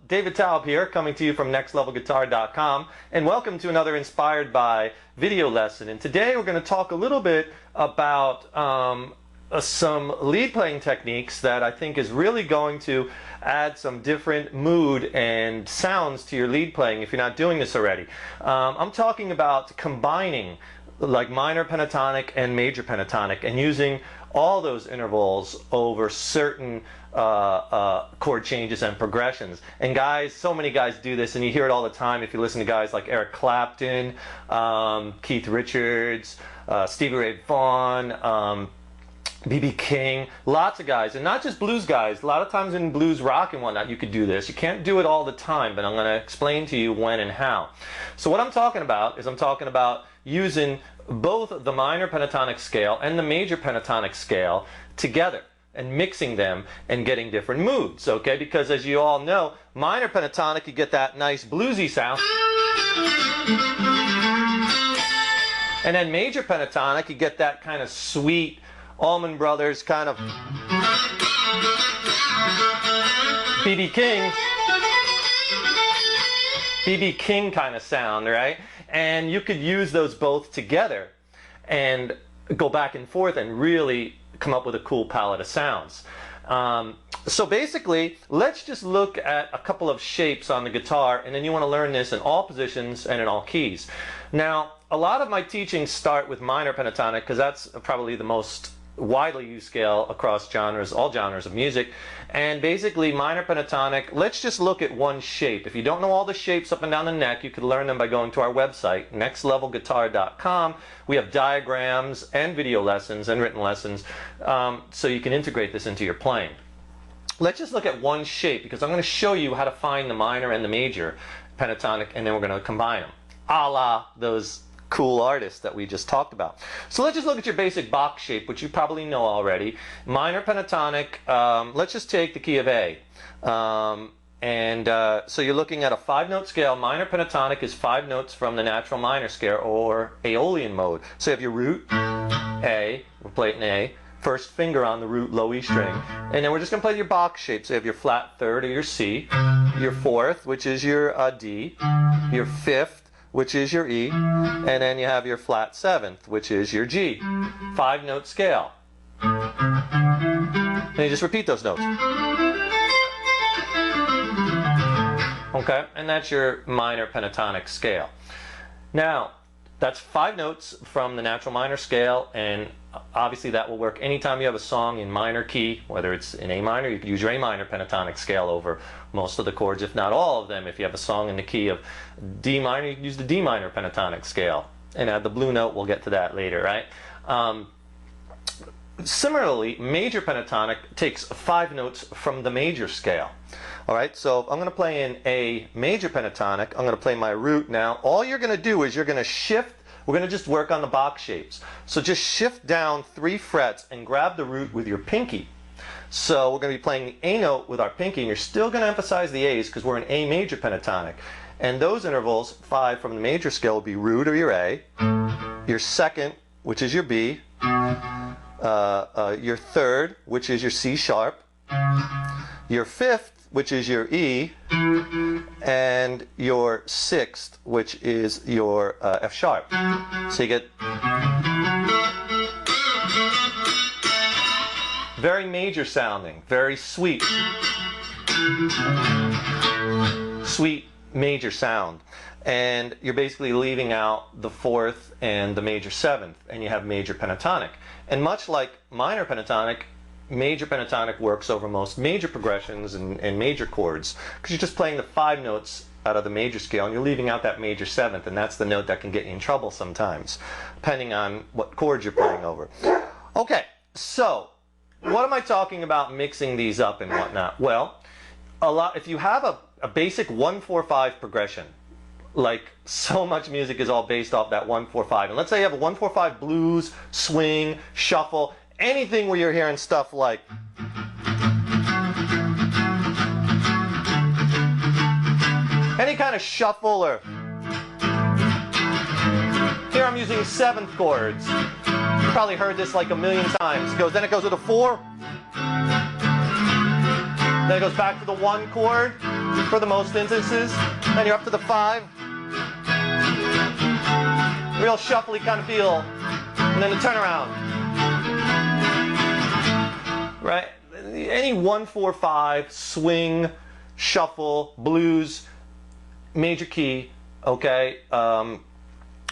David Taub here, coming to you from nextlevelguitar.com, and welcome to another Inspired By video lesson. And today we're going to talk a little bit about some lead playing techniques that I think is really going to add some different mood and sounds to your lead playing if you're not doing this already. I'm talking about combining like minor pentatonic and major pentatonic and using all those intervals over certain chord changes and progressions. And guys, so many guys do this, and you hear it all the time if you listen to guys like Eric Clapton, Keith Richards, Stevie Ray Vaughan, B.B. King, lots of guys, and not just blues guys. A lot of times in blues rock and whatnot you could do this. You can't do it all the time, but I'm going to explain to you when and how. So what I'm talking about is I'm talking about using both the minor pentatonic scale and the major pentatonic scale together and mixing them and getting different moods, okay? Because as you all know, minor pentatonic, you get that nice bluesy sound. And then major pentatonic, you get that kind of sweet Allman Brothers kind of B.B. King kind of sound, right? And you could use those both together and go back and forth and really come up with a cool palette of sounds. So basically, let's just look at a couple of shapes on the guitar, and then you want to learn this in all positions and in all keys. Now, a lot of my teachings start with minor pentatonic because that's probably the most widely used scale across genres, all genres of music. And basically minor pentatonic, let's just look at one shape. If you don't know all the shapes up and down the neck, you can learn them by going to our website, nextlevelguitar.com. We have diagrams and video lessons and written lessons, so you can integrate this into your playing. Let's just look at one shape because I'm going to show you how to find the minor and the major pentatonic, and then we're going to combine them, a la those cool artists that we just talked about. So let's just look at your basic box shape, which you probably know already. Minor pentatonic, let's just take the key of A. So you're looking at a 5-note scale. Minor pentatonic is 5 notes from the natural minor scale or Aeolian mode. So you have your root, A, we'll play it in A, first finger on the root low E string, and then we're just going to play your box shape. So you have your flat third or your C, your fourth, which is your D, your fifth, which is your E, and then you have your flat 7th, which is your G. 5-note scale. And you just repeat those notes. Okay, and that's your minor pentatonic scale. Now, that's 5 notes from the natural minor scale, and obviously that will work anytime you have a song in minor key, whether it's in A minor. You could use your A minor pentatonic scale over most of the chords, if not all of them. If you have a song in the key of D minor, you can use the D minor pentatonic scale and add the blue note. We'll get to that later, right? Similarly, major pentatonic takes 5 notes from the major scale. All right, so I'm going to play in A major pentatonic. I'm going to play my root now. All you're going to do is you're going to shift. We're going to just work on the box shapes. So just shift down 3 frets and grab the root with your pinky. So we're going to be playing the A note with our pinky, and you're still going to emphasize the A's because we're in A major pentatonic. And those intervals, 5 from the major scale, will be root or your A, your second, which is your B, your third, which is your C sharp, your fifth, which is your E, and your sixth, which is your F sharp. So you get very major sounding, very sweet. Sweet major sound. And you're basically leaving out the 4th and the major 7th, and you have major pentatonic. And much like minor pentatonic, major pentatonic works over most major progressions and major chords because you're just playing the 5 notes out of the major scale and you're leaving out that major 7th, and that's the note that can get you in trouble sometimes depending on what chords you're playing over. Okay, so what am I talking about mixing these up and whatnot? Well, if you have a basic 1-4-5 progression, like so much music is all based off that 1-4-5, and let's say you have a 1-4-5 blues, swing, shuffle, anything where you're hearing stuff like any kind of shuffle, or here I'm using 7th chords. You probably heard this like a million times. Then it goes with a 4, then it goes back to the 1 chord, for the most instances. Then you're up to the 5. Real shuffly kind of feel. And then the turnaround. Right? Any 1-4-5, swing, shuffle, blues, major key, okay? And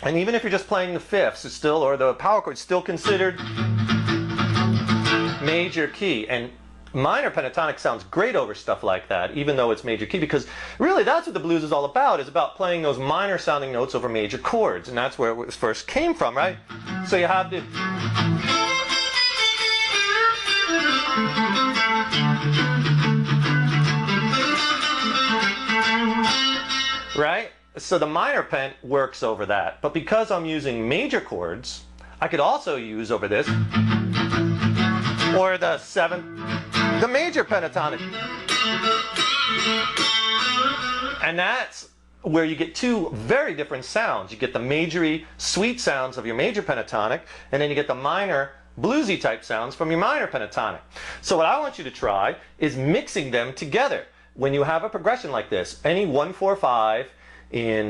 even if you're just playing the fifths, it's still, or the power chord, still considered major key. And minor pentatonic sounds great over stuff like that, even though it's major key, because really that's what the blues is all about, is about playing those minor sounding notes over major chords. And that's where it first came from, right? So you have the... right? So the minor pen works over that. But because I'm using major chords, I could also use over this, or the 7th, the major pentatonic. And that's where you get two very different sounds. You get the majory, sweet sounds of your major pentatonic, and then you get the minor, bluesy type sounds from your minor pentatonic. So what I want you to try is mixing them together. When you have a progression like this, any 1-4-5 in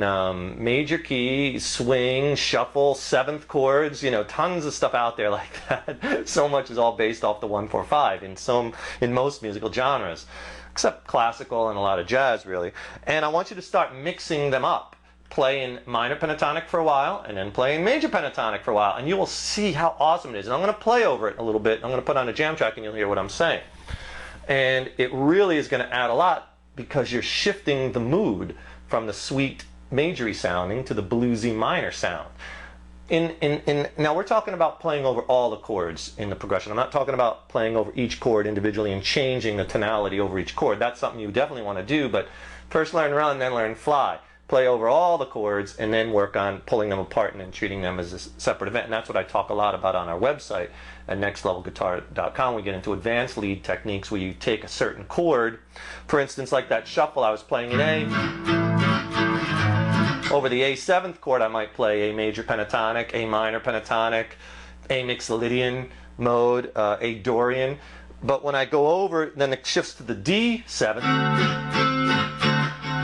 major key, swing, shuffle, 7th chords, you know, tons of stuff out there like that. So much is all based off the 1-4-5 in most musical genres, except classical and a lot of jazz, really. And I want you to start mixing them up. Play in minor pentatonic for a while, and then play in major pentatonic for a while, and you will see how awesome it is. And I'm going to play over it a little bit. I'm going to put on a jam track, and you'll hear what I'm saying. And it really is going to add a lot, because you're shifting the mood from the sweet majory sounding to the bluesy minor sound. Now we're talking about playing over all the chords in the progression. I'm not talking about playing over each chord individually and changing the tonality over each chord. That's something you definitely want to do, but first learn run, then learn fly. Play over all the chords and then work on pulling them apart and then treating them as a separate event. And that's what I talk a lot about on our website at nextlevelguitar.com. We get into advanced lead techniques where you take a certain chord, for instance, like that shuffle I was playing in A. Over the A 7th chord, I might play a major pentatonic, a minor pentatonic, a Mixolydian mode, a Dorian. But when I go over, then it shifts to the D 7th.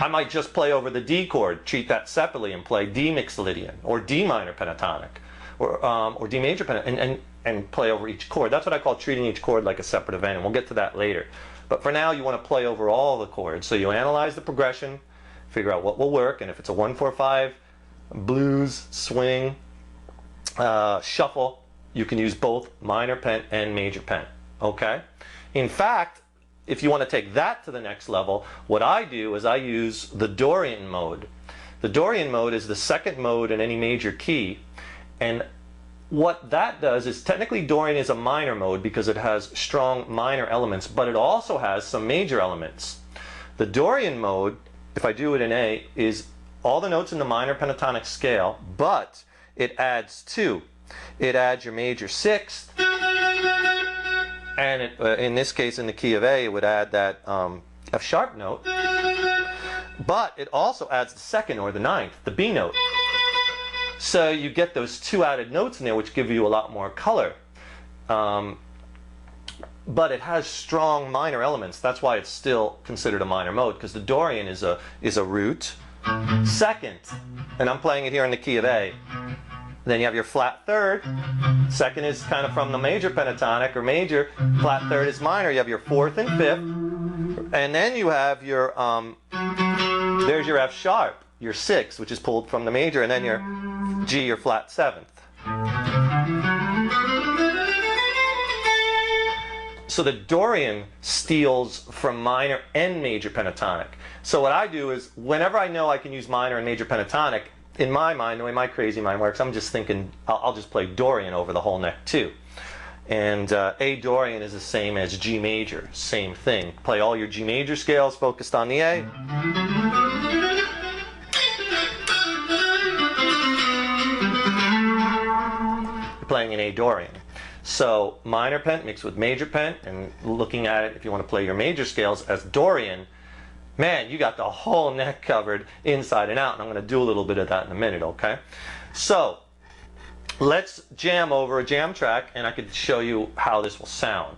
I might just play over the D chord, treat that separately, and play D Mixolydian or D minor pentatonic or D major pentatonic, and play over each chord. That's what I call treating each chord like a separate event, and we'll get to that later. But for now, you want to play over all the chords. So you analyze the progression, figure out what will work, and if it's a 1-4-5, blues, swing, shuffle, you can use both minor pen and major pen. Okay? In fact, if you want to take that to the next level, what I do is I use the Dorian mode. The Dorian mode is the second mode in any major key, and what that does is, technically Dorian is a minor mode because it has strong minor elements, but it also has some major elements. The Dorian mode, if I do it in A, is all the notes in the minor pentatonic scale, but it adds two. It adds your major 6th, and it, in this case, in the key of A, it would add that F sharp note, but it also adds the 2nd or the 9th, the B note. So you get those two added notes in there, which give you a lot more color. But it has strong minor elements. That's why it's still considered a minor mode, because the Dorian is a root 2nd, and I'm playing it here in the key of A. Then you have your flat 3rd. 2nd is kind of from the major pentatonic or major. Flat 3rd is minor. You have your 4th and 5th, and then you have your there's your F sharp, your 6th, which is pulled from the major, and then your G, your flat 7th. So the Dorian steals from minor and major pentatonic. So what I do is, whenever I know I can use minor and major pentatonic, in my mind, the way my crazy mind works, I'm just thinking I'll just play Dorian over the whole neck too. And A Dorian is the same as G major, same thing. Play all your G major scales focused on the A. You're playing an A Dorian. So minor pen mixed with major pen, and looking at it, if you want to play your major scales as Dorian, man, you got the whole neck covered inside and out, and I'm going to do a little bit of that in a minute, okay? So let's jam over a jam track, and I could show you how this will sound.